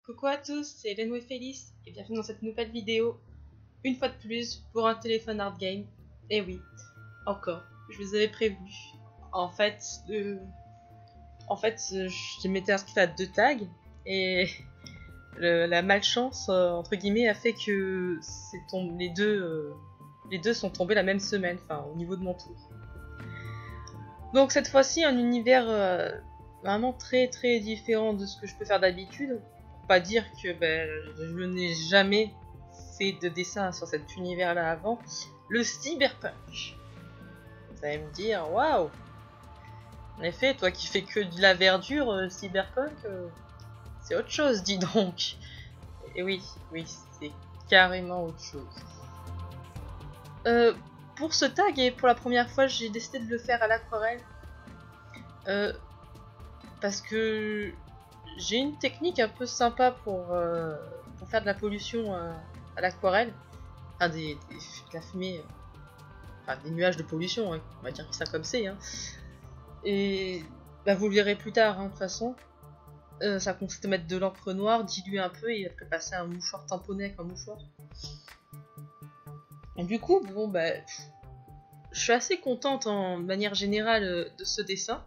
Coucou à tous, c'est Hélène et Félix et bienvenue dans cette nouvelle vidéo, une fois de plus, pour un téléphone hard game. Et oui, encore, je vous avais prévenu. En fait, je m'étais inscrite à 2 tags et la malchance, entre guillemets, a fait que les deux sont tombés la même semaine, enfin au niveau de mon tour. Donc cette fois-ci, un univers vraiment très très différent de ce que je peux faire d'habitude. Pas dire que je n'ai jamais fait de dessin sur cet univers-là avant. Le cyberpunk. Vous allez me dire, waouh! En effet, toi qui fais que de la verdure, cyberpunk, c'est autre chose, dis donc. Et oui, c'est carrément autre chose. Pour ce tag, et pour la première fois, j'ai décidé de le faire à l'aquarelle. Parce que j'ai une technique un peu sympa pour faire de la pollution à l'aquarelle. Enfin, de la fumée. Enfin, des nuages de pollution, hein, on va dire ça comme c'est. Hein. Et vous le verrez plus tard, hein, de toute façon. Ça consiste à mettre de l'encre noire, diluer un peu et après passer un mouchoir tamponné avec un mouchoir. Et du coup, bon, je suis assez contente en manière générale de ce dessin.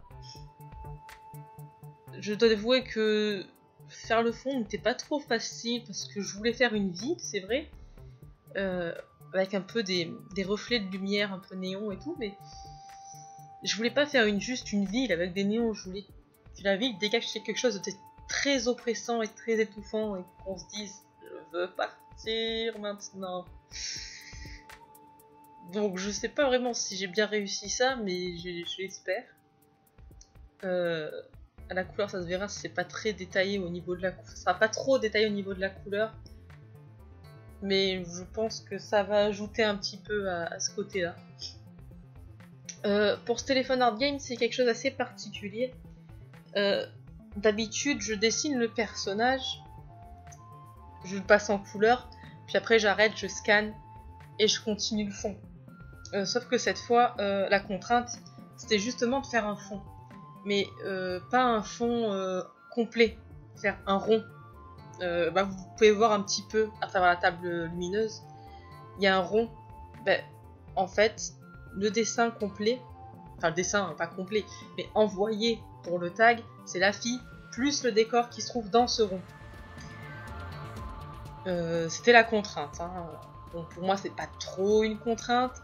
Je dois avouer que faire le fond n'était pas trop facile parce que je voulais faire une ville, c'est vrai, avec un peu des reflets de lumière, un peu néon et tout, mais je voulais pas faire juste une ville avec des néons, je voulais que la ville dégage quelque chose de très oppressant et très étouffant et qu'on se dise je veux partir maintenant. Donc je sais pas vraiment si j'ai bien réussi ça, mais je l'espère. À la couleur, ça se verra, c'est pas très détaillé au niveau de la couleur. Ça sera pas trop détaillé au niveau de la couleur. Mais je pense que ça va ajouter un petit peu à ce côté-là. Pour ce téléphone hard game, c'est quelque chose d'assez particulier. D'habitude, je dessine le personnage, je le passe en couleur, puis après j'arrête, je scanne et je continue le fond. Sauf que cette fois, la contrainte, c'était justement de faire un fond. Mais pas un fond complet, faire un rond. Vous pouvez voir un petit peu à travers la table lumineuse, il y a un rond. En fait, le dessin complet, enfin le dessin pas complet, mais envoyé pour le tag, c'est la fille plus le décor qui se trouve dans ce rond. C'était la contrainte. Hein. Bon, pour moi, c'est pas trop une contrainte.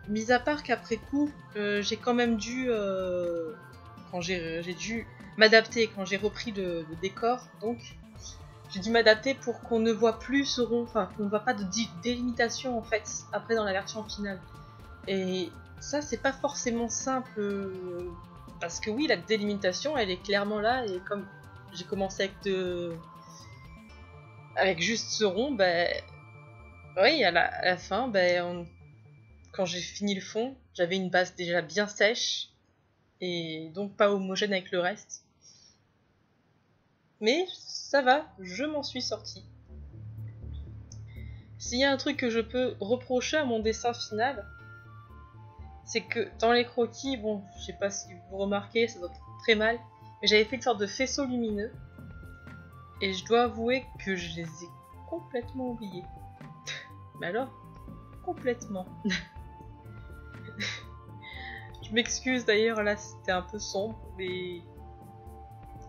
Mis à part qu'après coup, j'ai quand même dû quand j'ai dû m'adapter quand j'ai repris le décor, donc j'ai dû m'adapter pour qu'on ne voit plus ce rond, enfin qu'on ne voit pas de délimitation en fait après dans la version finale. Et ça c'est pas forcément simple parce que oui, la délimitation elle est clairement là et comme j'ai commencé avec juste ce rond, oui, à la fin, quand j'ai fini le fond, j'avais une base déjà bien sèche et donc pas homogène avec le reste. Mais ça va, je m'en suis sortie. S'il y a un truc que je peux reprocher à mon dessin final, c'est que dans les croquis, bon, je sais pas si vous remarquez, ça doit être très mal, mais j'avais fait une sorte de faisceau lumineux, et je dois avouer que je les ai complètement oubliés. Mais alors, complètement. Je m'excuse d'ailleurs, là c'était un peu sombre, mais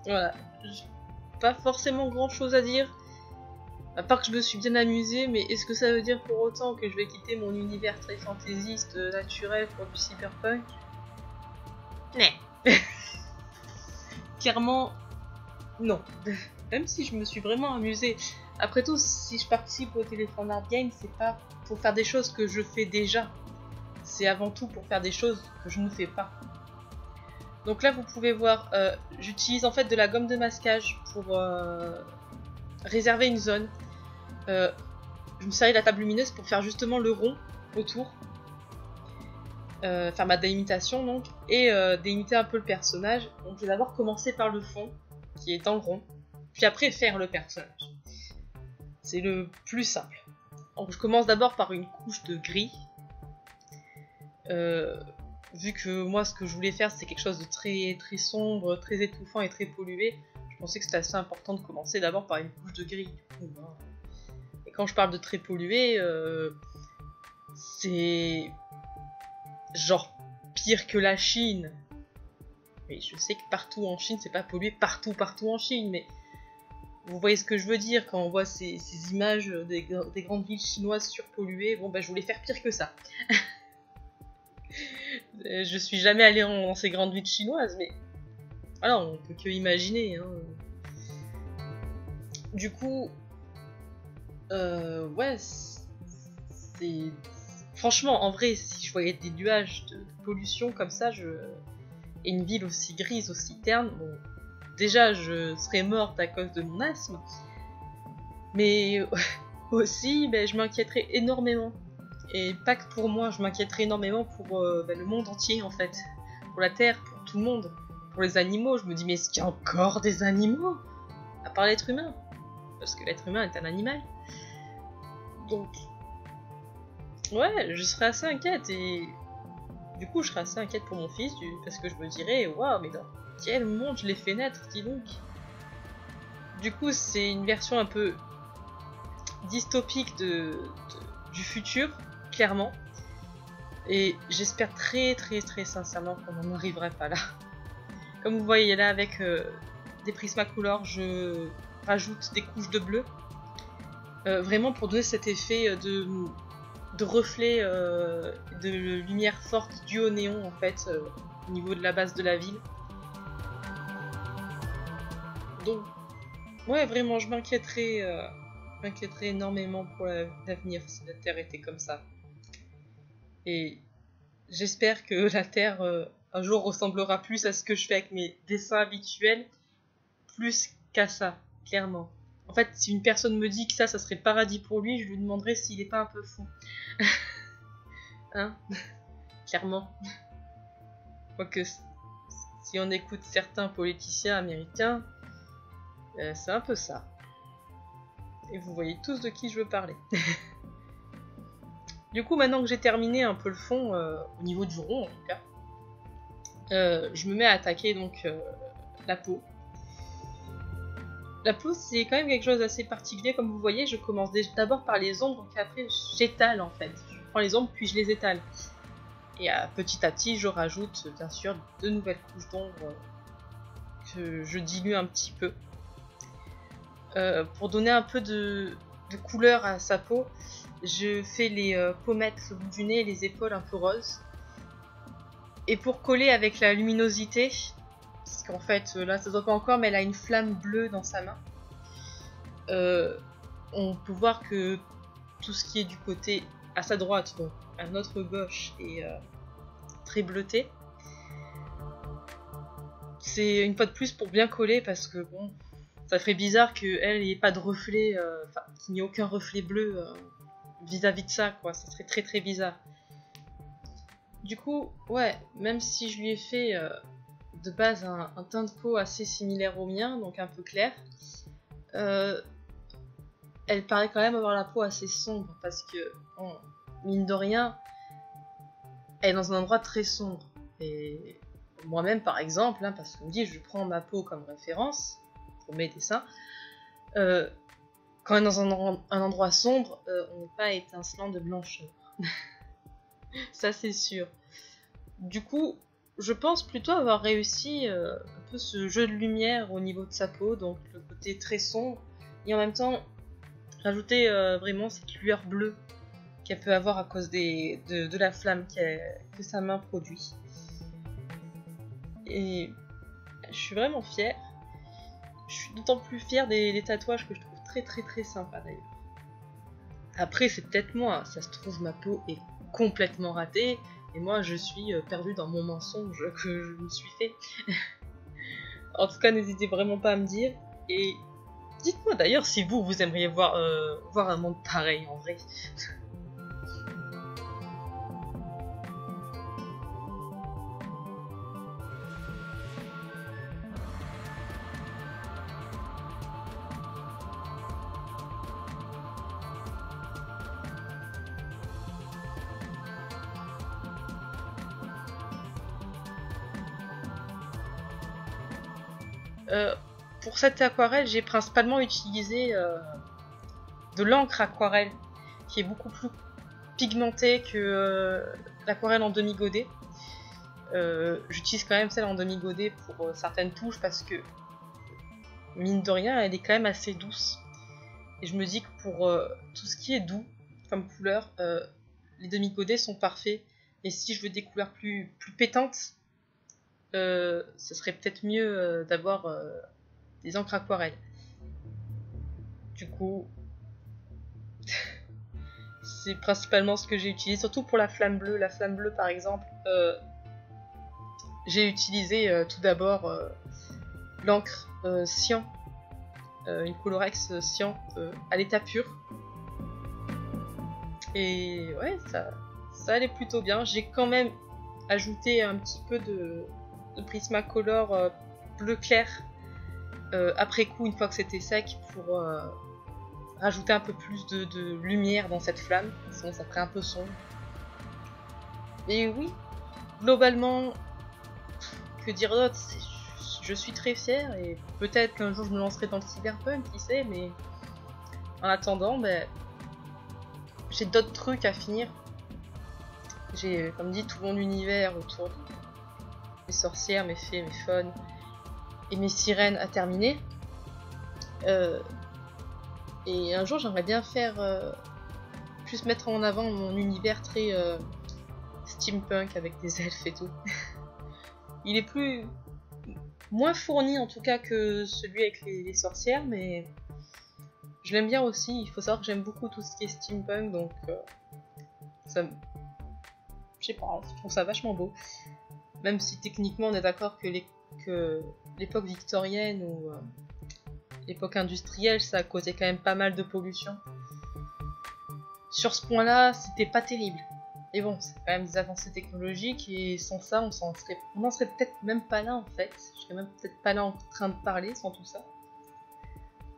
voilà, pas forcément grand chose à dire. À part que je me suis bien amusée, mais est-ce que ça veut dire pour autant que je vais quitter mon univers très fantaisiste naturel pour du cyberpunk? Non. Clairement, non. Même si je me suis vraiment amusée. Après tout, si je participe au téléphone hard game, c'est pas pour faire des choses que je fais déjà. C'est avant tout pour faire des choses que je ne fais pas. Donc là, vous pouvez voir, j'utilise en fait de la gomme de masquage pour réserver une zone. Je me servis de la table lumineuse pour faire justement le rond autour. Faire ma délimitation donc. Et délimiter un peu le personnage. Donc je vais d'abord commencer par le fond, qui est dans le rond. Puis après faire le personnage. C'est le plus simple. Donc je commence d'abord par une couche de gris. Vu que moi ce que je voulais faire c'est quelque chose de très très sombre, très étouffant et très pollué, je pensais que c'était assez important de commencer d'abord par une couche de gris. Du coup, hein. Et quand je parle de très pollué, c'est genre pire que la Chine. Mais je sais que partout en Chine, c'est pas pollué partout en Chine, mais vous voyez ce que je veux dire quand on voit ces images des grandes villes chinoises surpolluées. Bon, bah, je voulais faire pire que ça. Je suis jamais allée dans ces grandes villes chinoises, mais voilà, on peut que imaginer. Hein. Du coup, ouais, c'est... Franchement, en vrai, si je voyais des nuages de pollution comme ça, et une ville aussi grise, aussi terne, bon, déjà, je serais morte à cause de mon asthme, mais aussi, ben, je m'inquiéterais énormément. Et pas que pour moi, je m'inquiéterais énormément pour le monde entier, en fait. Pour la Terre, pour tout le monde. Pour les animaux, je me dis, mais est-ce qu'il y a encore des animaux? À part l'être humain. Parce que l'être humain est un animal. Donc, ouais, je serais assez inquiète. Et du coup, je serais assez inquiète pour mon fils, parce que je me dirais, waouh, mais dans quel monde je l'ai fait naître, dis donc. Du coup, c'est une version un peu dystopique du futur, clairement. Et j'espère très sincèrement qu'on n'en arriverait pas là. Comme vous voyez là, avec des Prismacolor, je rajoute des couches de bleu. Vraiment pour donner cet effet de reflet de lumière forte due au néon en fait, au niveau de la base de la ville. Donc, ouais, vraiment, je m'inquiéterais énormément pour l'avenir si la Terre était comme ça. Et j'espère que la Terre, un jour, ressemblera plus à ce que je fais avec mes dessins habituels, plus qu'à ça, clairement. En fait, si une personne me dit que ça serait paradis pour lui, je lui demanderais s'il est pas un peu fou. Hein? Clairement. Quoique, si on écoute certains politiciens américains, c'est un peu ça. Et vous voyez tous de qui je veux parler. Du coup, maintenant que j'ai terminé un peu le fond, au niveau du rond en tout cas, je me mets à attaquer donc la peau. La peau, c'est quand même quelque chose d'assez particulier, comme vous voyez, je commence d'abord par les ombres, puis après j'étale en fait. Je prends les ombres, puis je les étale. Et petit à petit, je rajoute bien sûr de nouvelles couches d'ombre que je dilue un petit peu. Pour donner un peu de couleur à sa peau, je fais les pommettes, le bout du nez et les épaules un peu roses. Et pour coller avec la luminosité, parce qu'en fait là ça se voit pas encore, mais elle a une flamme bleue dans sa main, on peut voir que tout ce qui est du côté à sa droite, donc à notre gauche, est très bleuté. C'est une fois de plus pour bien coller, parce que bon, ça ferait bizarre qu'elle n'ait pas de reflet, qu'il n'y ait aucun reflet bleu vis-à-vis de ça, quoi. Ça serait très bizarre. Du coup, ouais, même si je lui ai fait de base un teint de peau assez similaire au mien, donc un peu clair, elle paraît quand même avoir la peau assez sombre, parce que, mine de rien, elle est dans un endroit très sombre. Et moi-même, par exemple, hein, parce qu'on me dit, je prends ma peau comme référence pour mes dessins, quand on est dans un endroit sombre, on n'est pas étincelant de blancheur. Ça, c'est sûr. Du coup, je pense plutôt avoir réussi un peu ce jeu de lumière au niveau de sa peau, donc le côté très sombre, et en même temps rajouter vraiment cette lueur bleue qu'elle peut avoir à cause de la flamme que sa main produit. Et je suis vraiment fière. Je suis d'autant plus fière des tatouages que je trouve très sympas d'ailleurs. Après, c'est peut-être moi, ça se trouve, ma peau est complètement ratée, et moi je suis perdue dans mon mensonge que je me suis fait. En tout cas, n'hésitez vraiment pas à me dire, et dites-moi d'ailleurs si vous aimeriez voir un monde pareil en vrai. pour cette aquarelle, j'ai principalement utilisé de l'encre aquarelle, qui est beaucoup plus pigmentée que l'aquarelle en demi-godet. J'utilise quand même celle en demi-godet pour certaines touches parce que, mine de rien, elle est quand même assez douce. Et je me dis que pour tout ce qui est doux comme couleur, les demi-godets sont parfaits. Et si je veux des couleurs plus pétantes, ce serait peut-être mieux d'avoir des encres aquarelles. Du coup, c'est principalement ce que j'ai utilisé, surtout pour la flamme bleue. La flamme bleue, par exemple, j'ai utilisé tout d'abord l'encre cyan, une Colorex cyan à l'état pur. Et ouais, ça allait plutôt bien. J'ai quand même ajouté un petit peu de Prismacolor bleu clair après coup, une fois que c'était sec, pour rajouter un peu plus de lumière dans cette flamme, sinon ça ferait un peu sombre. Et oui, globalement, que dire d'autre, je suis très fière, et peut-être qu'un jour je me lancerai dans le cyberpunk, qui sait, mais en attendant, j'ai d'autres trucs à finir. J'ai, comme dit, tout mon univers autour des sorcières, mes fées, mes faunes et mes sirènes à terminer. Et un jour, j'aimerais bien faire plus mettre en avant mon univers très steampunk avec des elfes et tout. Il est moins fourni en tout cas que celui avec les sorcières, mais je l'aime bien aussi. Il faut savoir que j'aime beaucoup tout ce qui est steampunk, donc ça, je sais pas, je trouve ça vachement beau. Même si techniquement on est d'accord que l'époque victorienne ou l'époque industrielle, ça a causé quand même pas mal de pollution. Sur ce point-là, c'était pas terrible. Et bon, c'est quand même des avancées technologiques, et sans ça, on n'en serait peut-être même pas là en fait. Je serais même peut-être pas là en train de parler sans tout ça.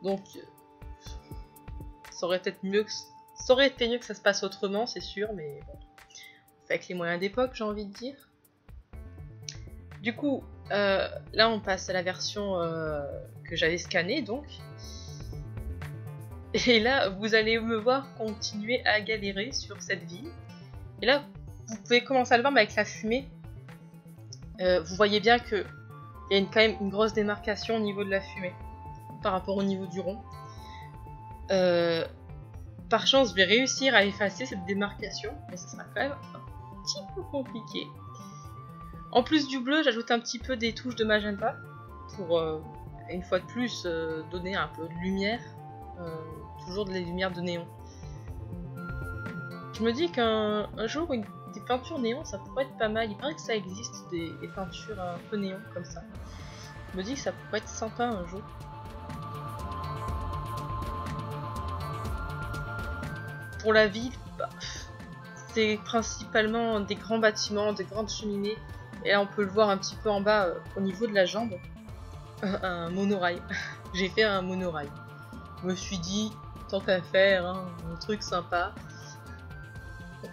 Donc, ça aurait été mieux que ça se passe autrement, c'est sûr, mais bon, avec les moyens d'époque, j'ai envie de dire. Du coup, là on passe à la version que j'avais scannée donc. Et là, vous allez me voir continuer à galérer sur cette ville. Et là, vous pouvez commencer à le voir, mais avec la fumée, vous voyez bien qu'il y a quand même une grosse démarcation au niveau de la fumée par rapport au niveau du rond. Par chance, je vais réussir à effacer cette démarcation, mais ça sera quand même un petit peu compliqué. En plus du bleu, j'ajoute un petit peu des touches de magenta pour, une fois de plus, donner un peu de lumière. Toujours de la lumière de néon. Je me dis qu'un jour, des peintures néon, ça pourrait être pas mal. Il paraît que ça existe, des peintures un peu néon comme ça. Je me dis que ça pourrait être sympa un jour. Pour la ville, c'est principalement des grands bâtiments, des grandes cheminées. Et là, on peut le voir un petit peu en bas, au niveau de la jambe. Un monorail. J'ai fait un monorail. Je me suis dit, tant qu'à faire, hein, un truc sympa.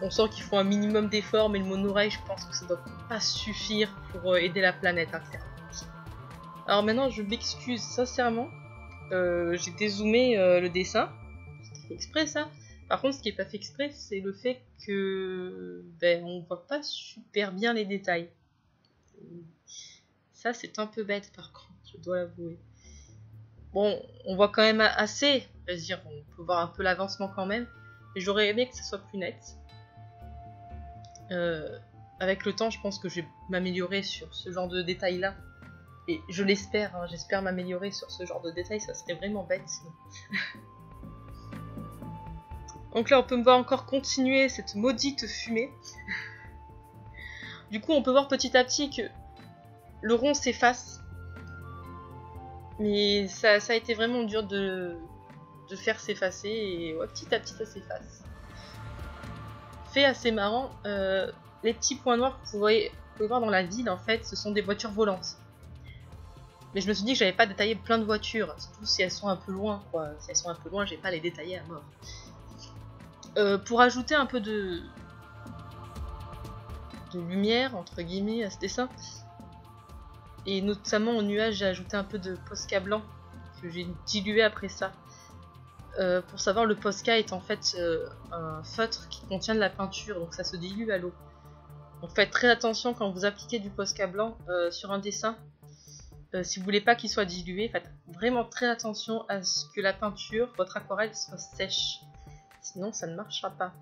On sent qu'il faut un minimum d'efforts, mais le monorail, je pense que ça doit pas suffire pour aider la planète, hein, clairement. Alors maintenant, je m'excuse sincèrement. J'ai dézoomé le dessin. C'était fait exprès, ça. Par contre, ce qui est pas fait exprès, c'est le fait que on voit pas super bien les détails. Ça, c'est un peu bête, par contre, je dois l'avouer. Bon, on voit quand même assez, c'est-à-dire on peut voir un peu l'avancement quand même, mais j'aurais aimé que ça soit plus net. Avec le temps, je pense que je vais m'améliorer sur ce genre de détails-là, et je l'espère, hein, j'espère m'améliorer sur ce genre de détails, ça serait vraiment bête sinon. Donc là, on peut me voir encore continuer cette maudite fumée. Du coup, on peut voir petit à petit que le rond s'efface. Mais ça a été vraiment dur de faire s'effacer, et ouais, petit à petit ça s'efface. Fait assez marrant, les petits points noirs que vous pouvez voir dans la ville, en fait, ce sont des voitures volantes. Mais je me suis dit que j'avais pas détaillé plein de voitures, surtout si elles sont un peu loin, quoi. Si elles sont un peu loin, je vais pas les détailler à mort. Pour ajouter un peu de lumière, entre guillemets, à ce dessin, et notamment au nuage, j'ai ajouté un peu de Posca blanc que j'ai dilué après ça. Pour savoir, le Posca est en fait un feutre qui contient de la peinture, donc ça se dilue à l'eau. Donc faites très attention quand vous appliquez du Posca blanc sur un dessin. Si vous voulez pas qu'il soit dilué, faites vraiment très attention à ce que la peinture, votre aquarelle, soit sèche. Sinon ça ne marchera pas.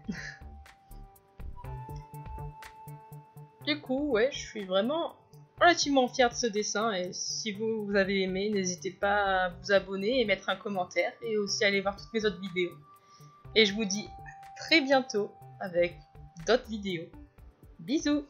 Du coup, ouais, je suis vraiment relativement fière de ce dessin, et si vous avez aimé, n'hésitez pas à vous abonner et mettre un commentaire, et aussi aller voir toutes mes autres vidéos. Et je vous dis à très bientôt avec d'autres vidéos. Bisous!